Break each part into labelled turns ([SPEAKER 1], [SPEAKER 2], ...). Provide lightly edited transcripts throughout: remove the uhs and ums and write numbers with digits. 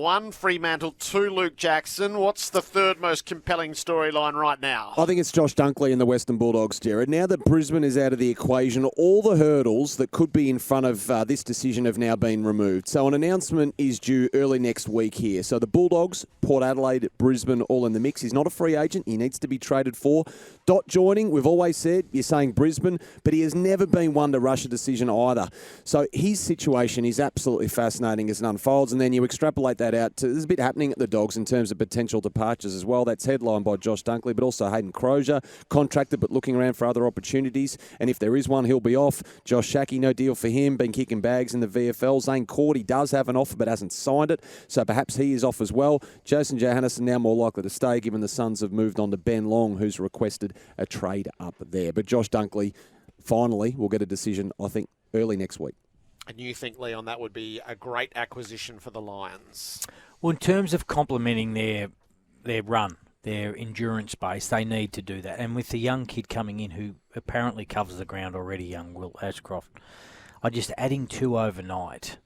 [SPEAKER 1] 1, Fremantle 2, Luke Jackson. What's the third most compelling storyline right now?
[SPEAKER 2] I think it's Josh Dunkley and the Western Bulldogs, Gerard. Now that Brisbane is out of the equation, all the hurdles that could be in front of this decision have now been removed. So an announcement is due early next week here. So the Bulldogs, Port Adelaide, Brisbane, all in the mix. He's not a free agent. He needs to be traded for. Dot joining, we've always said, you're saying Brisbane, but he has never been one to rush a decision either. So his situation is absolutely fascinating as it unfolds. And then you extrapolate that out to, there's a bit happening at the Dogs in terms of potential departures as well. That's headlined by Josh Dunkley, but also Hayden Crozier, contracted but looking around for other opportunities. And if there is one, he'll be off. Josh Shackey, no deal for him, been kicking bags in the VFL. Zane Cordy does have an offer but hasn't signed it, so perhaps he is off as well. Jason Johannesson now more likely to stay, given the Suns have moved on to Ben Long, who's requested a trade up there. But Josh Dunkley finally will get a decision, I think, early next week.
[SPEAKER 1] And you think, Leon, that would be a great acquisition for the Lions?
[SPEAKER 3] Well, in terms of complementing their run, their endurance base, they need to do that. And with the young kid coming in who apparently covers the ground already, young Will Ashcroft, just adding 2 overnight.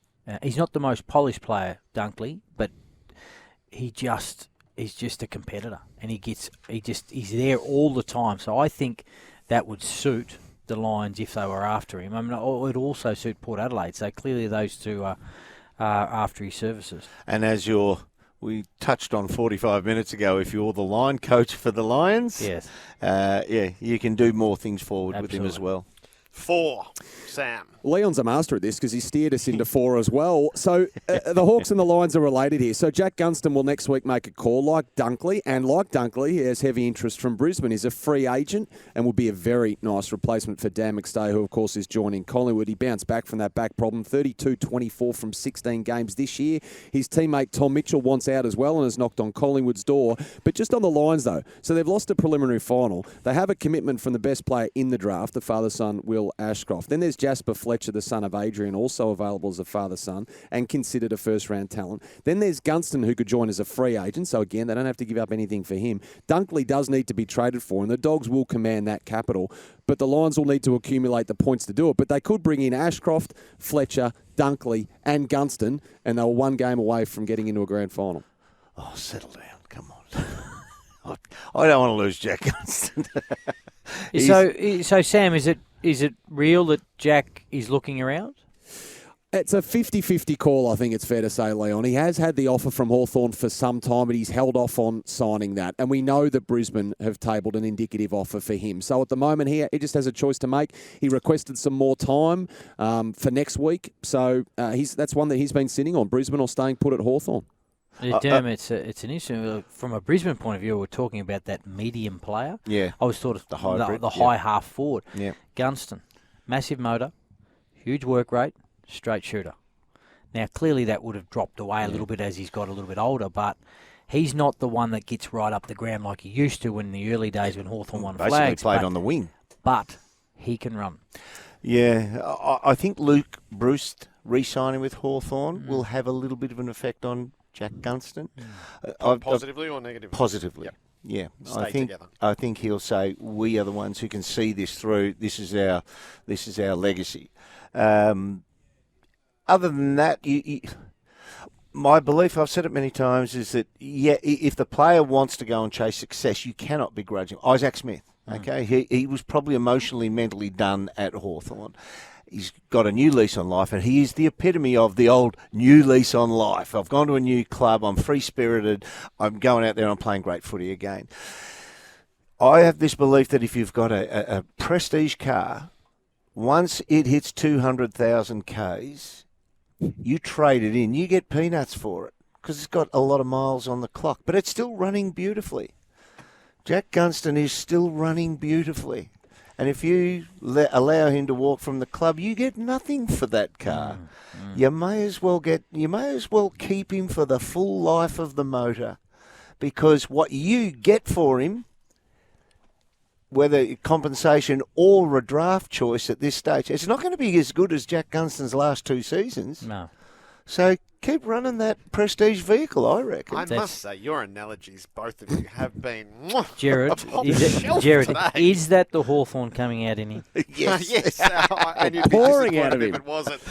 [SPEAKER 3] He's not the most polished player, Dunkley, but he's just a competitor, and he's there all the time. So I think that would suit the Lions if they were after him. I mean, it would also suit Port Adelaide. So clearly those two are after his services.
[SPEAKER 4] And as we touched on 45 minutes ago, if you're the line coach for the Lions,
[SPEAKER 3] yes,
[SPEAKER 4] you can do more things forward
[SPEAKER 3] Absolutely.
[SPEAKER 4] with him as well.
[SPEAKER 1] 4, Sam.
[SPEAKER 2] Leon's a master at this because he steered us into 4 as well. So the Hawks and the Lions are related here. So Jack Gunston will next week make a call like Dunkley. And like Dunkley, he has heavy interest from Brisbane. He's a free agent and will be a very nice replacement for Dan McStay, who, of course, is joining Collingwood. He bounced back from that back problem, 32-24 from 16 games this year. His teammate Tom Mitchell wants out as well and has knocked on Collingwood's door. But just on the Lions, though, so they've lost a preliminary final. They have a commitment from the best player in the draft, the father-son Will Ashcroft. Then there's Jasper Fletcher, the son of Adrian, also available as a father-son and considered a first-round talent. Then there's Gunston, who could join as a free agent. So again, they don't have to give up anything for him. Dunkley does need to be traded for, and the Dogs will command that capital. But the Lions will need to accumulate the points to do it. But they could bring in Ashcroft, Fletcher, Dunkley and Gunston, and they were one game away from getting into a grand final.
[SPEAKER 4] Oh, settle down. Come on. I don't want to lose Jack Gunston.
[SPEAKER 3] So Sam, is it real that Jack is looking around?
[SPEAKER 2] It's a 50-50 call, I think it's fair to say, Leon. He has had the offer from Hawthorn for some time, but he's held off on signing that. And we know that Brisbane have tabled an indicative offer for him. So at the moment here, he just has a choice to make. He requested some more time for next week. So that's one that he's been sitting on, Brisbane or staying put at Hawthorn.
[SPEAKER 3] Dermott, it's an issue. From a Brisbane point of view, we're talking about that medium player.
[SPEAKER 4] Yeah.
[SPEAKER 3] I was sort of
[SPEAKER 4] the hybrid,
[SPEAKER 3] the high half forward.
[SPEAKER 4] Yeah.
[SPEAKER 3] Gunston, massive motor, huge work rate, straight shooter. Now, clearly that would have dropped away a little bit as he's got a little bit older, but he's not the one that gets right up the ground like he used to in the early days when Hawthorn won flags.
[SPEAKER 4] Basically played on the wing.
[SPEAKER 3] But he can run.
[SPEAKER 4] Yeah, I think Luke Bruce re-signing with Hawthorn will have a little bit of an effect on Jack Gunston.
[SPEAKER 1] Positively or negatively?
[SPEAKER 4] Positively.
[SPEAKER 1] Yep.
[SPEAKER 4] Yeah,
[SPEAKER 1] Stay together.
[SPEAKER 4] I think he'll say we are the ones who can see this through. This is our legacy. Other than that, my belief, I've said it many times, is that if the player wants to go and chase success, you cannot begrudge him. Isaac Smith, okay, he was probably emotionally, mentally done at Hawthorn. He's got a new lease on life, and he is the epitome of the old new lease on life. I've gone to a new club, I'm free-spirited, I'm going out there and I'm playing great footy again. I have this belief that if you've got a prestige car, once it hits 200,000 Ks, you trade it in, you get peanuts for it, because it's got a lot of miles on the clock, but it's still running beautifully. Jack Gunston is still running beautifully. And if you allow him to walk from the club, you get nothing for that car. You may as well keep him for the full life of the motor, because what you get for him, whether compensation or a draft choice at this stage, it's not going to be as good as Jack Gunston's last 2 seasons.
[SPEAKER 3] No.
[SPEAKER 4] So keep running that prestige vehicle, I reckon.
[SPEAKER 1] I must say, your analogies, both of you, have been
[SPEAKER 3] Jared,
[SPEAKER 1] a top
[SPEAKER 3] is
[SPEAKER 1] shelf
[SPEAKER 3] Jared,
[SPEAKER 1] today.
[SPEAKER 3] is that the Hawthorn coming out in him?
[SPEAKER 4] Yes.
[SPEAKER 1] Yes, and you'd be
[SPEAKER 2] Pouring out
[SPEAKER 1] disappointed
[SPEAKER 2] of
[SPEAKER 1] if
[SPEAKER 2] him.
[SPEAKER 1] it wasn't.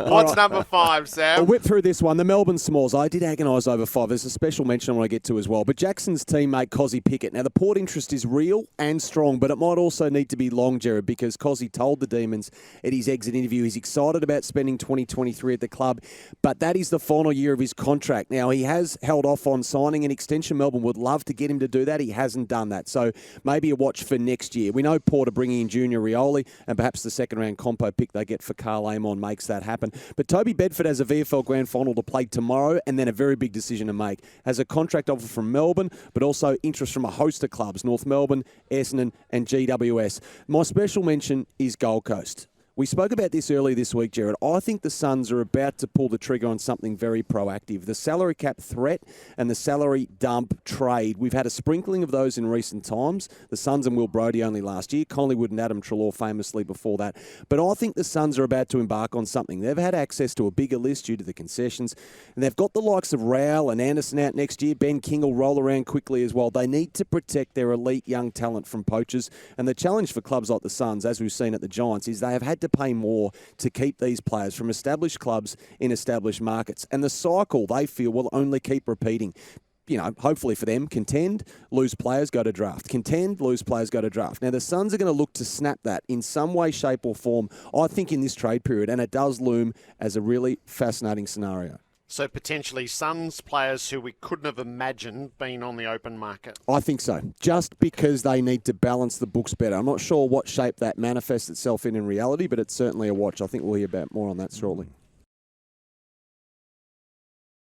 [SPEAKER 1] What's number 5, Sam?
[SPEAKER 2] I'll whip through this one. The Melbourne Smalls. I did agonise over 5. There's a special mention I want to get to as well. But Jackson's teammate, Kysaiah Pickett. Now, the Port interest is real and strong, but it might also need to be long, Gerard, because Kysaiah told the Demons at his exit interview he's excited about spending 2023 at the club, but that is the final year of his contract. Now, he has held off on signing an extension. Melbourne would love to get him to do that. He hasn't done that. So maybe a watch for next year. We know Port are bringing in Junior Rioli, and perhaps the second-round compo pick they get for Carl Amon makes that happen. But Toby Bedford has a VFL Grand Final to play tomorrow, and then a very big decision to make. Has a contract offer from Melbourne, but also interest from a host of clubs, North Melbourne, Essendon and GWS. My special mention is Gold Coast. We spoke about this earlier this week, Gerard. I think the Suns are about to pull the trigger on something very proactive. The salary cap threat and the salary dump trade. We've had a sprinkling of those in recent times. The Suns and Will Brodie only last year. Collingwood and Adam Treloar famously before that. But I think the Suns are about to embark on something. They've had access to a bigger list due to the concessions. And they've got the likes of Rowell and Anderson out next year. Ben King will roll around quickly as well. They need to protect their elite young talent from poachers. And the challenge for clubs like the Suns, as we've seen at the Giants, is they have had to pay more to keep these players from established clubs in established markets. And the cycle, they feel, will only keep repeating. You know, hopefully for them, contend, lose players, go to draft. Contend, lose players, go to draft. Now, the Suns are going to look to snap that in some way, shape or form, I think, in this trade period. And it does loom as a really fascinating scenario.
[SPEAKER 1] So potentially Suns players who we couldn't have imagined being on the open market.
[SPEAKER 2] I think so, just because they need to balance the books better. I'm not sure what shape that manifests itself in reality, but it's certainly a watch. I think we'll hear about more on that shortly.